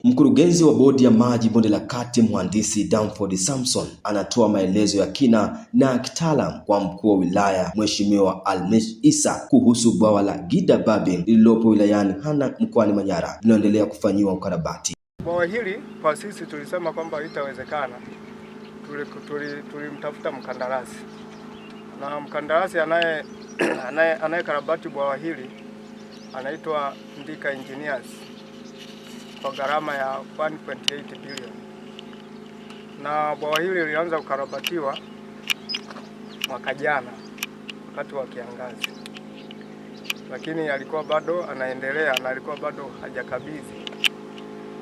Mkurugenzi wa bodi ya maji bonde la Kati Mhandisi Danford Samson anatoa maelezo ya kina na kitaalamu kwa mkuu wa wilaya Mheshimiwa Almish Issa kuhusu bwawa la Gida Babin lililopo wilayani Hanang mkoani Manyara linaloendelea kufanyiwa ukarabati. Bwawa hili kwa sisi tulisema kwamba litawezekana. Tulimtafuta mkandarasi na mkandarasi anayekarabati bwawa hili anaitwa Ndika Engineers kwa gharama ya 1.8 bilioni. Na bwawa hili lilianza kukarabatiwa mwaka jana wakati wa kiangazi, lakini alikuwa bado anaendelea na alikuwa bado hajakabidhi,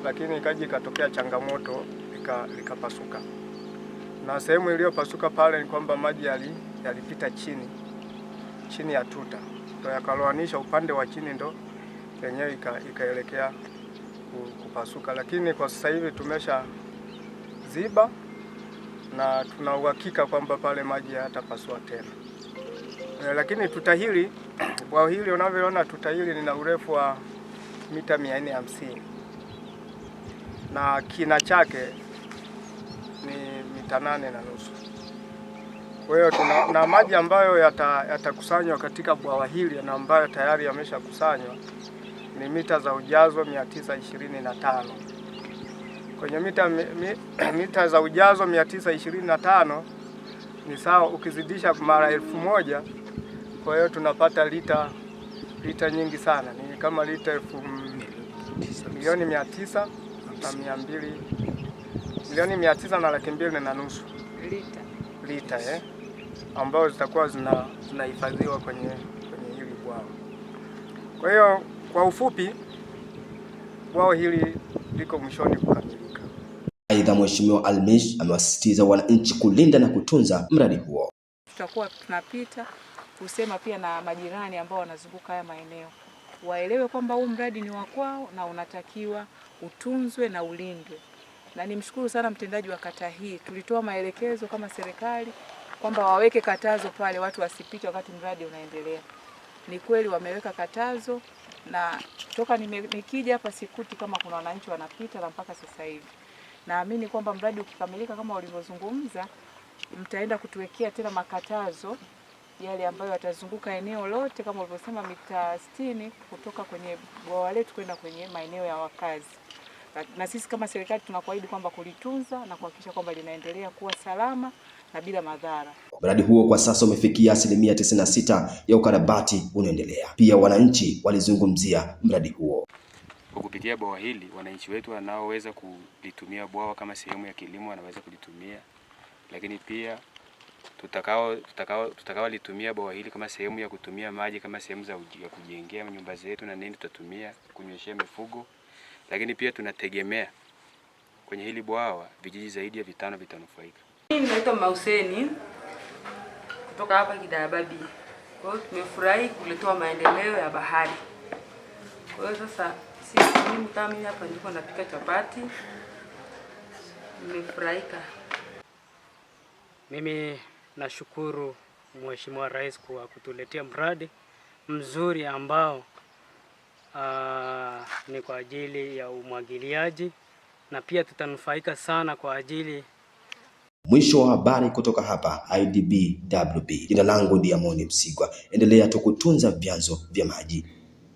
lakini ikaja ikatokea changamoto likapasuka. Na sehemu iliyopasuka pale ni kwamba maji yalipita chini ya tuta, ndio yakaloanisha upande wa chini, ndo yenyewe ikaelekea kupasuka. Lakini kwa sasa hivi tumesha ziba na tuna uhakika kwamba pale maji hayatapasua tena. Lakini tuta hili, bwawa hili unavyoona, tuta hili lina urefu wa mita 450 na kina chake ni mita 8.5. Kwa hiyo na maji ambayo yatakusanywa katika bwawa hili na ambayo tayari yameshakusanywa ni mita za ujazo 925. Kwenye mita za ujazo 925 ni sawa, ukizidisha mara 1000, kwa hiyo tunapata lita nyingi sana, ni kama lita milioni 900 na 200, milioni 900 na 2.5 lita ambayo zitakuwa zinahifadhiwa kwenye hili bwawa. Kwa hiyo kwa ufupi, bwawa hili liko mwishoni kukamilika. Aidha, Mheshimiwa Almish amewasisitiza wananchi kulinda na kutunza mradi huo. Tutakuwa tunapita kusema pia na majirani ambao wanazunguka haya maeneo waelewe kwamba huu mradi ni wa kwao na unatakiwa utunzwe na ulindwe. Na nimshukuru sana mtendaji wa kata hii, tulitoa maelekezo kama serikali kwamba waweke katazo pale watu wasipite wakati mradi unaendelea. Ni kweli wameweka katazo, na toka nikija hapa sikuti kama kuna wananchi wanapita, na mpaka sasa hivi naamini kwamba mradi ukikamilika kama ulivyozungumza, mtaenda kutuwekea tena makatazo yale ambayo yatazunguka eneo lote kama ulivyosema, mita 60 kutoka kwenye bwawa letu kwenda kwenye maeneo ya wakazi. Na sisi kama serikali tunakuahidi kwamba kulitunza na kuhakikisha kwamba linaendelea kuwa salama na bila madhara. Mradi huo kwa sasa umefikia 96% ya ukarabati unaendelea. Pia wananchi walizungumzia mradi huo. Kwa kupitia bwawa hili, wananchi wetu wanaoweza kulitumia bwawa kama sehemu ya kilimo wanaweza kulitumia, lakini pia tutakao litumia bwawa hili kama sehemu ya kutumia maji, kama sehemu ya kujengea nyumba zetu na nini, tutatumia kunyweshea mifugo. Lakini pia tunategemea kwenye hili bwawa vijiji zaidi ya 5 vitanufaika. Mimi naitwa Mauseni kutoka hapa Gida Babin. Kwa hiyo tumefurahi kuletewa maendeleo ya bahari. Kwa hiyo sasa mimi kama mimi hapa ndipo napika chapati. Nimefurahika. Mimi nashukuru Mheshimiwa Rais kwa kutuletea mradi mzuri ambao ni kwa ajili ya umwagiliaji, na pia tutanufaika sana kwa ajili. Mwisho wa habari kutoka hapa IDB WB. Jina langu Diamond Msigwa. Endelea tu kutunza vyanzo vya maji.